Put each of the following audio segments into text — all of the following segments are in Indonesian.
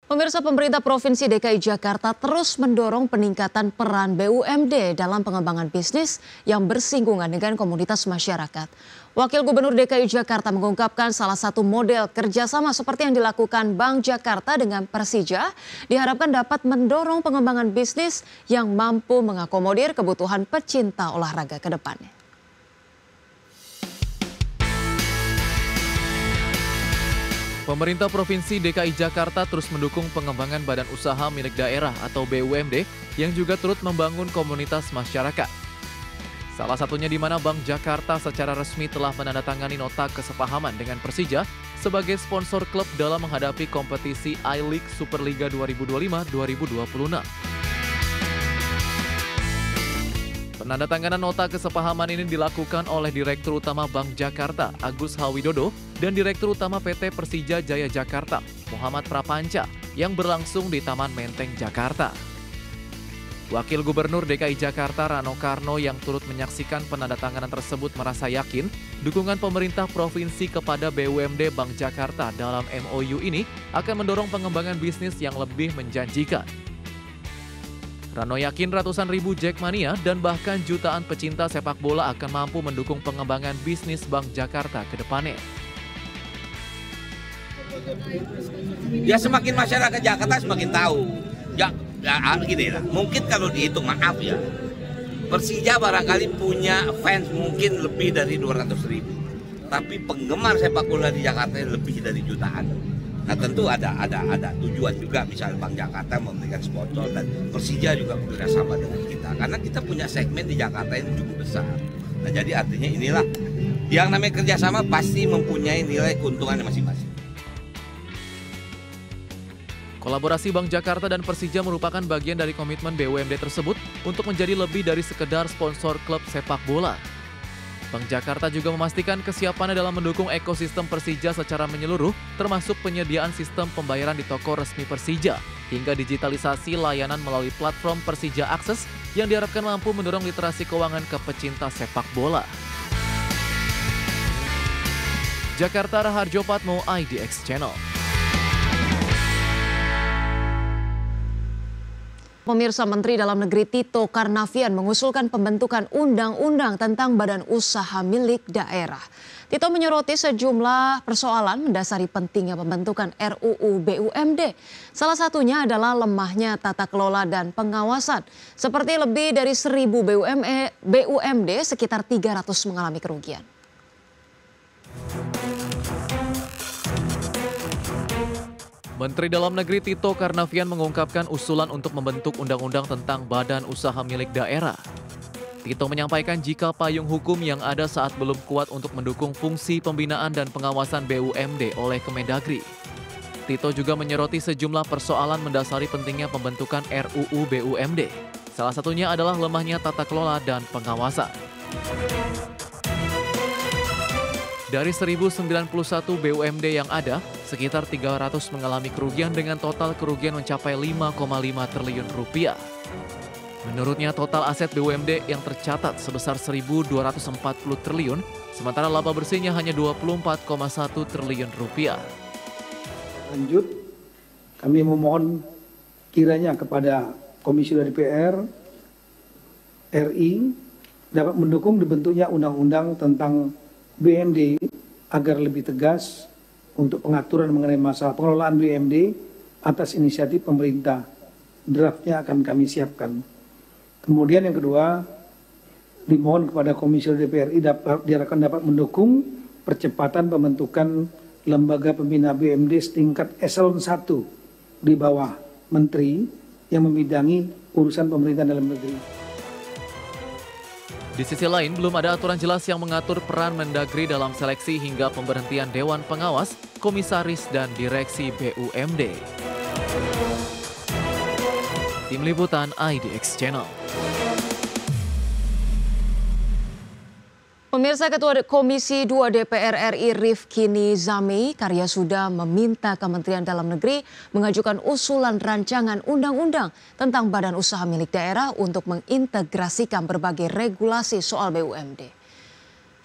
Pemirsa, pemerintah Provinsi DKI Jakarta terus mendorong peningkatan peran BUMD dalam pengembangan bisnis yang bersinggungan dengan komunitas masyarakat. Wakil Gubernur DKI Jakarta mengungkapkan salah satu model kerjasama seperti yang dilakukan Bank Jakarta dengan Persija diharapkan dapat mendorong pengembangan bisnis yang mampu mengakomodir kebutuhan pecinta olahraga ke depannya. Pemerintah Provinsi DKI Jakarta terus mendukung pengembangan badan usaha milik daerah atau BUMD yang juga turut membangun komunitas masyarakat. Salah satunya di mana Bank Jakarta secara resmi telah menandatangani nota kesepahaman dengan Persija sebagai sponsor klub dalam menghadapi kompetisi I-League Superliga 2025-2026. Penandatanganan nota kesepahaman ini dilakukan oleh Direktur Utama Bank Jakarta, Agus Hawidodo, dan Direktur Utama PT Persija Jaya Jakarta, Muhammad Prapanca, yang berlangsung di Taman Menteng, Jakarta. Wakil Gubernur DKI Jakarta, Rano Karno, yang turut menyaksikan penandatanganan tersebut merasa yakin dukungan pemerintah provinsi kepada BUMD Bank Jakarta dalam MOU ini akan mendorong pengembangan bisnis yang lebih menjanjikan. Rano yakin ratusan ribu Jackmania dan bahkan jutaan pecinta sepak bola akan mampu mendukung pengembangan bisnis Bank Jakarta ke depannya. Ya semakin masyarakat Jakarta semakin tahu. Ya gini lah, mungkin kalau dihitung maaf ya, Persija barangkali punya fans mungkin lebih dari 200.000. Tapi penggemar sepak bola di Jakarta lebih dari jutaan. Nah tentu ada tujuan juga, misalnya Bank Jakarta memberikan sponsor dan Persija juga bekerjasama dengan kita. Karena kita punya segmen di Jakarta yang cukup besar. Nah jadi artinya inilah, yang namanya kerjasama pasti mempunyai nilai keuntungan masing-masing. Kolaborasi Bank Jakarta dan Persija merupakan bagian dari komitmen BUMD tersebut untuk menjadi lebih dari sekedar sponsor klub sepak bola. Bank Jakarta juga memastikan kesiapannya dalam mendukung ekosistem Persija secara menyeluruh, termasuk penyediaan sistem pembayaran di toko resmi Persija, hingga digitalisasi layanan melalui platform Persija Akses yang diharapkan mampu mendorong literasi keuangan ke pecinta sepak bola. Jakarta, Raharjo Patmo, IDX Channel. Pemirsa, Menteri Dalam Negeri Tito Karnavian mengusulkan pembentukan undang-undang tentang badan usaha milik daerah. Tito menyoroti sejumlah persoalan mendasari pentingnya pembentukan RUU BUMD. Salah satunya adalah lemahnya tata kelola dan pengawasan. Seperti lebih dari 1.000 BUMD, sekitar 300 mengalami kerugian. Menteri Dalam Negeri Tito Karnavian mengungkapkan usulan untuk membentuk undang-undang tentang badan usaha milik daerah. Tito menyampaikan jika payung hukum yang ada saat belum kuat untuk mendukung fungsi pembinaan dan pengawasan BUMD oleh Kemendagri. Tito juga menyoroti sejumlah persoalan mendasari pentingnya pembentukan RUU BUMD. Salah satunya adalah lemahnya tata kelola dan pengawasan. Dari 1091 BUMD yang ada, sekitar 300 mengalami kerugian dengan total kerugian mencapai 5,5 triliun rupiah. Menurutnya total aset BUMD yang tercatat sebesar 1.240 triliun, sementara laba bersihnya hanya 24,1 triliun rupiah. Lanjut, kami memohon kiranya kepada Komisi DPR RI dapat mendukung dibentuknya undang-undang tentang BUMD agar lebih tegas untuk pengaturan mengenai masalah pengelolaan BUMD atas inisiatif pemerintah. Draftnya akan kami siapkan. Kemudian yang kedua, dimohon kepada Komisi DPR RI diharapkan dapat mendukung percepatan pembentukan lembaga pembina BUMD setingkat eselon 1 di bawah menteri yang membidangi urusan pemerintahan dalam negeri. Di sisi lain, belum ada aturan jelas yang mengatur peran Mendagri dalam seleksi hingga pemberhentian Dewan Pengawas, Komisaris, dan Direksi BUMD. Tim Liputan IDX Channel. Pemirsa, Ketua Komisi 2 DPR RI Rifki Nizami Karyasuda meminta Kementerian Dalam Negeri mengajukan usulan rancangan undang-undang tentang badan usaha milik daerah untuk mengintegrasikan berbagai regulasi soal BUMD.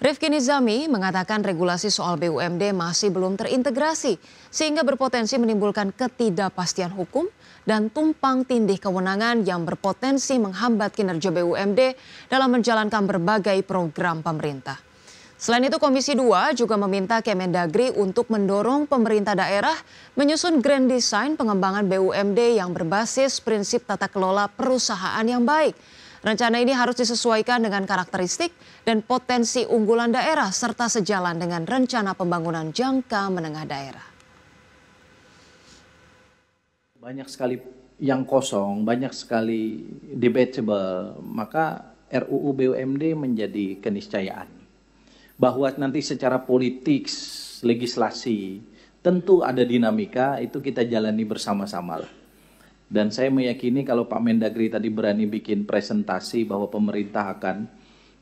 Rifki Nizami mengatakan regulasi soal BUMD masih belum terintegrasi sehingga berpotensi menimbulkan ketidakpastian hukum dan tumpang tindih kewenangan yang berpotensi menghambat kinerja BUMD dalam menjalankan berbagai program pemerintah. Selain itu, Komisi 2 juga meminta Kemendagri untuk mendorong pemerintah daerah menyusun grand design pengembangan BUMD yang berbasis prinsip tata kelola perusahaan yang baik. Rencana ini harus disesuaikan dengan karakteristik dan potensi unggulan daerah serta sejalan dengan rencana pembangunan jangka menengah daerah. Banyak sekali yang kosong, banyak sekali debatable, maka RUU BUMD menjadi keniscayaan. Bahwa nanti secara politik, legislasi, tentu ada dinamika, itu kita jalani bersama-sama lah. Dan saya meyakini kalau Pak Mendagri tadi berani bikin presentasi bahwa pemerintah akan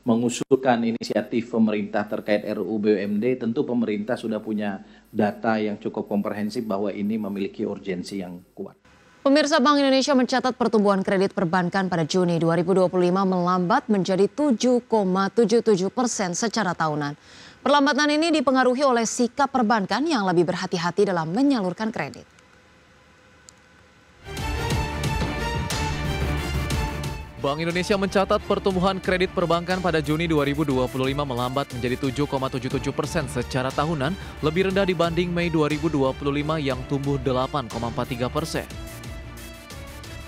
mengusulkan inisiatif pemerintah terkait RUU BUMD, tentu pemerintah sudah punya data yang cukup komprehensif bahwa ini memiliki urgensi yang kuat. Pemirsa, Bank Indonesia mencatat pertumbuhan kredit perbankan pada Juni 2025 melambat menjadi 7,77% secara tahunan. Perlambatan ini dipengaruhi oleh sikap perbankan yang lebih berhati-hati dalam menyalurkan kredit. Bank Indonesia mencatat pertumbuhan kredit perbankan pada Juni 2025 melambat menjadi 7,77% secara tahunan, lebih rendah dibanding Mei 2025 yang tumbuh 8,43%.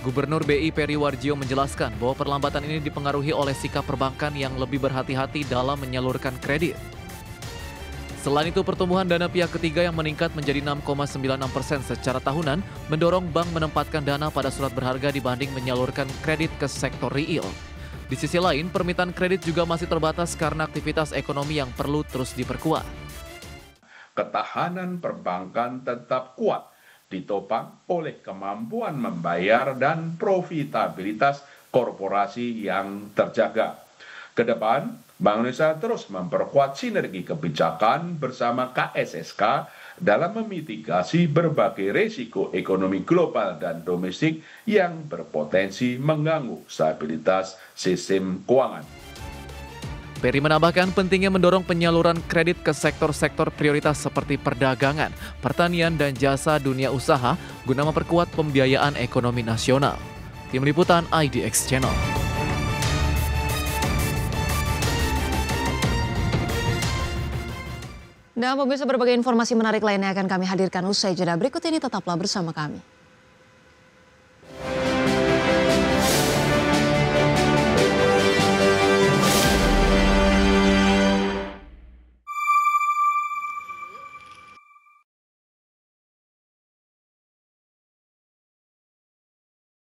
Gubernur BI Peri Warjio menjelaskan bahwa perlambatan ini dipengaruhi oleh sikap perbankan yang lebih berhati-hati dalam menyalurkan kredit. Selain itu, pertumbuhan dana pihak ketiga yang meningkat menjadi 6,96% secara tahunan mendorong bank menempatkan dana pada surat berharga dibanding menyalurkan kredit ke sektor real. Di sisi lain, permintaan kredit juga masih terbatas karena aktivitas ekonomi yang perlu terus diperkuat. Ketahanan perbankan tetap kuat, ditopang oleh kemampuan membayar dan profitabilitas korporasi yang terjaga. Kedepan, Bank Indonesia terus memperkuat sinergi kebijakan bersama KSSK dalam memitigasi berbagai risiko ekonomi global dan domestik yang berpotensi mengganggu stabilitas sistem keuangan. Peri menambahkan pentingnya mendorong penyaluran kredit ke sektor-sektor prioritas seperti perdagangan, pertanian, dan jasa dunia usaha guna memperkuat pembiayaan ekonomi nasional. Tim Liputan IDX Channel. Dan pemirsa, berbagai informasi menarik lainnya akan kami hadirkan usai jeda berikut ini, tetaplah bersama kami.